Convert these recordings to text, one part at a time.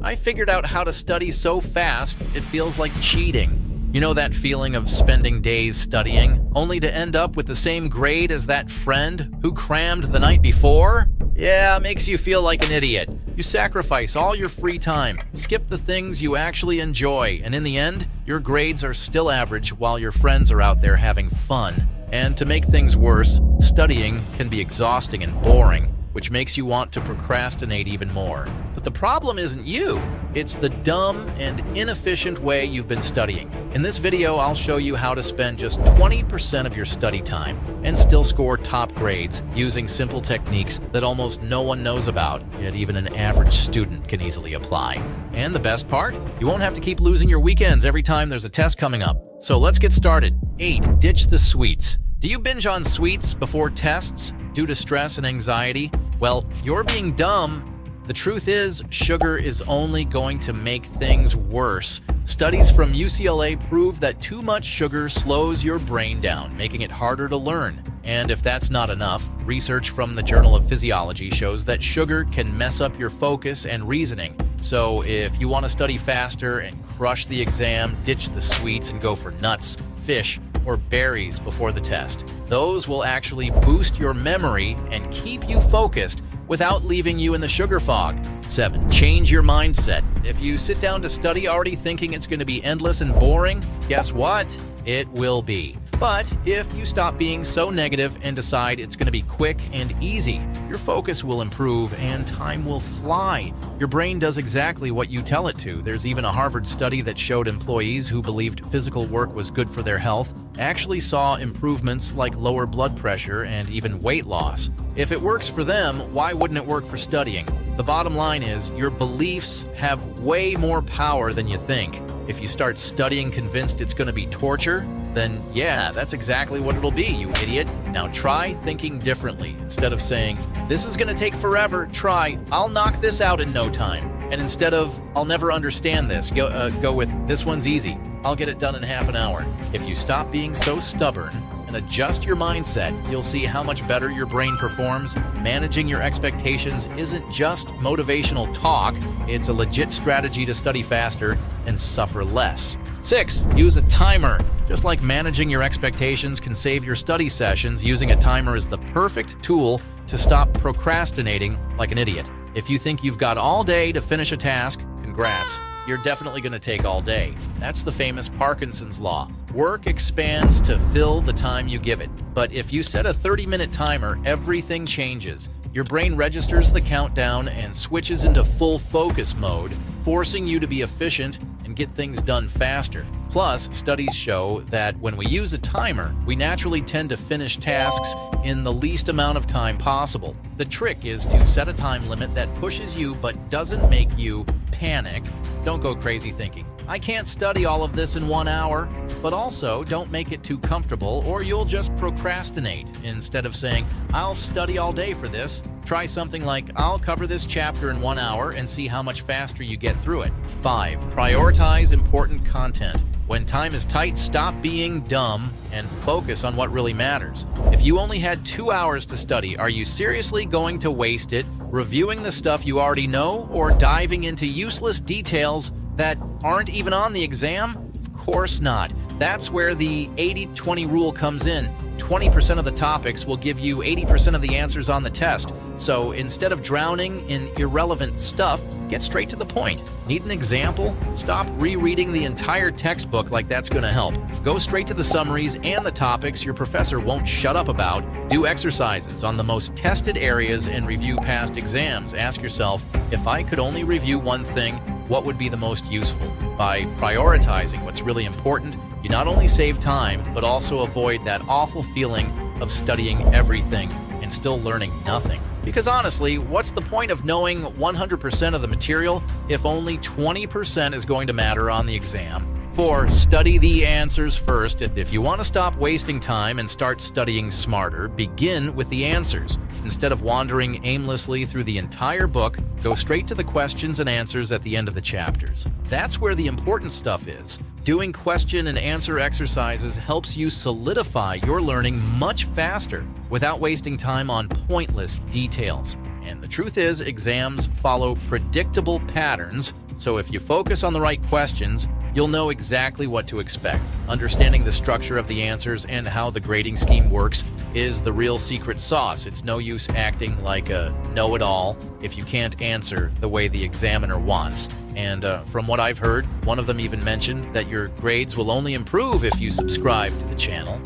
I figured out how to study so fast, it feels like cheating. You know that feeling of spending days studying, only to end up with the same grade as that friend who crammed the night before? Yeah, it makes you feel like an idiot. You sacrifice all your free time, skip the things you actually enjoy, and in the end, your grades are still average while your friends are out there having fun. And to make things worse, studying can be exhausting and boring, which makes you want to procrastinate even more. But the problem isn't you, it's the dumb and inefficient way you've been studying. In this video, I'll show you how to spend just 20% of your study time and still score top grades using simple techniques that almost no one knows about, yet even an average student can easily apply. And the best part? You won't have to keep losing your weekends every time there's a test coming up. So let's get started. 8. Ditch the sweets. Do you binge on sweets before tests due to stress and anxiety? Well, you're being dumb. The truth is, sugar is only going to make things worse. Studies from UCLA prove that too much sugar slows your brain down, making it harder to learn. And if that's not enough, research from the Journal of Physiology shows that sugar can mess up your focus and reasoning. So if you want to study faster and crush the exam, ditch the sweets and go for nuts, fish, or berries before the test. Those will actually boost your memory and keep you focused without leaving you in the sugar fog. 7. Change your mindset. If you sit down to study already thinking it's going to be endless and boring, guess what? It will be. But if you stop being so negative and decide it's going to be quick and easy, your focus will improve and time will fly. Your brain does exactly what you tell it to. There's even a Harvard study that showed employees who believed physical work was good for their health actually saw improvements like lower blood pressure and even weight loss. If it works for them, why wouldn't it work for studying? The bottom line is, your beliefs have way more power than you think. If you start studying convinced it's going to be torture, then yeah, that's exactly what it'll be, you idiot. Now try thinking differently. Instead of saying, this is going to take forever, try, I'll knock this out in no time. And instead of, I'll never understand this, go with, this one's easy, I'll get it done in half an hour. If you stop being so stubborn and adjust your mindset, you'll see how much better your brain performs. Managing your expectations isn't just motivational talk, it's a legit strategy to study faster and suffer less. 6. Use a timer. Just like managing your expectations can save your study sessions, using a timer is the perfect tool to stop procrastinating like an idiot. If you think you've got all day to finish a task, congrats. You're definitely going to take all day. That's the famous Parkinson's law. Work expands to fill the time you give it. But if you set a 30-minute timer, everything changes. Your brain registers the countdown and switches into full focus mode, forcing you to be efficient and get things done faster. Plus, studies show that when we use a timer, we naturally tend to finish tasks in the least amount of time possible. The trick is to set a time limit that pushes you but doesn't make you panic. Don't go crazy thinking, I can't study all of this in 1 hour, but also don't make it too comfortable or you'll just procrastinate. Instead of saying, I'll study all day for this, try something like, I'll cover this chapter in 1 hour and see how much faster you get through it. 5. Prioritize important content. When time is tight, stop being dumb and focus on what really matters. If you only had 2 hours to study, are you seriously going to waste it reviewing the stuff you already know or diving into useless details that aren't even on the exam? Of course not. That's where the 80-20 rule comes in. 20% of the topics will give you 80% of the answers on the test. So instead of drowning in irrelevant stuff, get straight to the point. Need an example? Stop rereading the entire textbook like that's going to help. Go straight to the summaries and the topics your professor won't shut up about. Do exercises on the most tested areas and review past exams. Ask yourself, if I could only review one thing, what would be the most useful? By prioritizing what's really important, you not only save time, but also avoid that awful feeling of studying everything and still learning nothing. Because honestly, what's the point of knowing 100% of the material if only 20% is going to matter on the exam? 4. Study the answers first. If you want to stop wasting time and start studying smarter, begin with the answers. Instead of wandering aimlessly through the entire book, go straight to the questions and answers at the end of the chapters. That's where the important stuff is. Doing question and answer exercises helps you solidify your learning much faster without wasting time on pointless details. And the truth is, exams follow predictable patterns, So if you focus on the right questions, you'll know exactly what to expect. Understanding the structure of the answers and how the grading scheme works is the real secret sauce. It's no use acting like a know-it-all if you can't answer the way the examiner wants. And from what I've heard, one of them even mentioned that your grades will only improve if you subscribe to the channel.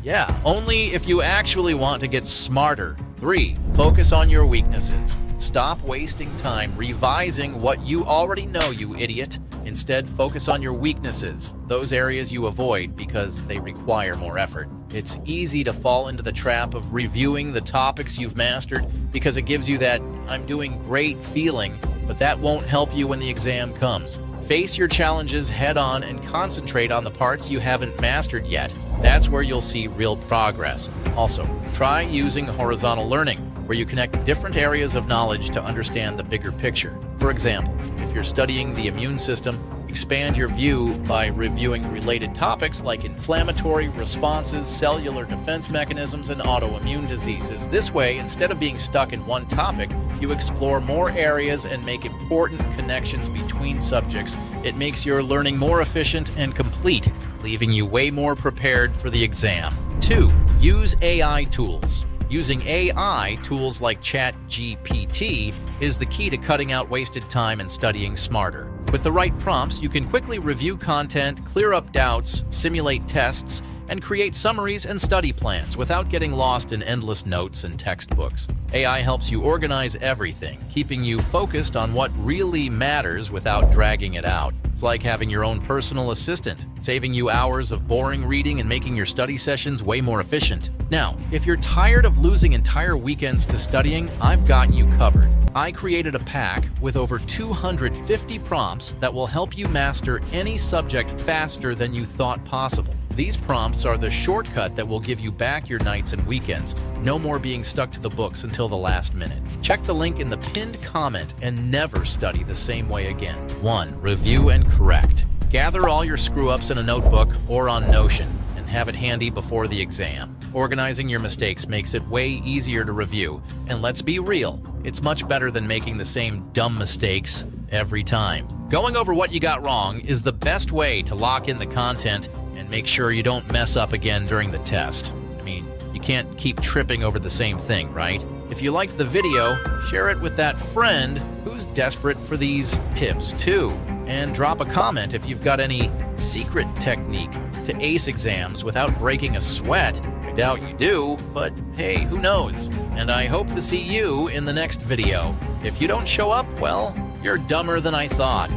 Yeah, only if you actually want to get smarter. 3. Focus on your weaknesses. Stop wasting time revising what you already know, you idiot. Instead, focus on your weaknesses, those areas you avoid because they require more effort. It's easy to fall into the trap of reviewing the topics you've mastered because it gives you that "I'm doing great" feeling, but that won't help you when the exam comes. Face your challenges head-on and concentrate on the parts you haven't mastered yet. That's where you'll see real progress. Also, try using horizontal learning, where you connect different areas of knowledge to understand the bigger picture. For example, if you're studying the immune system, expand your view by reviewing related topics like inflammatory responses, cellular defense mechanisms, and autoimmune diseases. This way, instead of being stuck in one topic, you explore more areas and make important connections between subjects. It makes your learning more efficient and complete, leaving you way more prepared for the exam. 2. Use AI tools. Using AI tools like ChatGPT is the key to cutting out wasted time and studying smarter. With the right prompts, you can quickly review content, clear up doubts, simulate tests, and create summaries and study plans without getting lost in endless notes and textbooks. AI helps you organize everything, keeping you focused on what really matters without dragging it out. It's like having your own personal assistant, saving you hours of boring reading and making your study sessions way more efficient. Now, if you're tired of losing entire weekends to studying, I've got you covered. I created a pack with over 250 prompts that will help you master any subject faster than you thought possible. These prompts are the shortcut that will give you back your nights and weekends. No more being stuck to the books until the last minute. Check the link in the pinned comment and never study the same way again. 1. Review and correct. Gather all your screw-ups in a notebook or on Notion and have it handy before the exam. Organizing your mistakes makes it way easier to review. And let's be real, it's much better than making the same dumb mistakes every time. Going over what you got wrong is the best way to lock in the content and make sure you don't mess up again during the test. I mean, you can't keep tripping over the same thing, right? If you liked the video, share it with that friend who's desperate for these tips too. And drop a comment if you've got any secret technique to ace exams without breaking a sweat. I doubt you do, but hey, who knows? And I hope to see you in the next video. If you don't show up, well, you're dumber than I thought.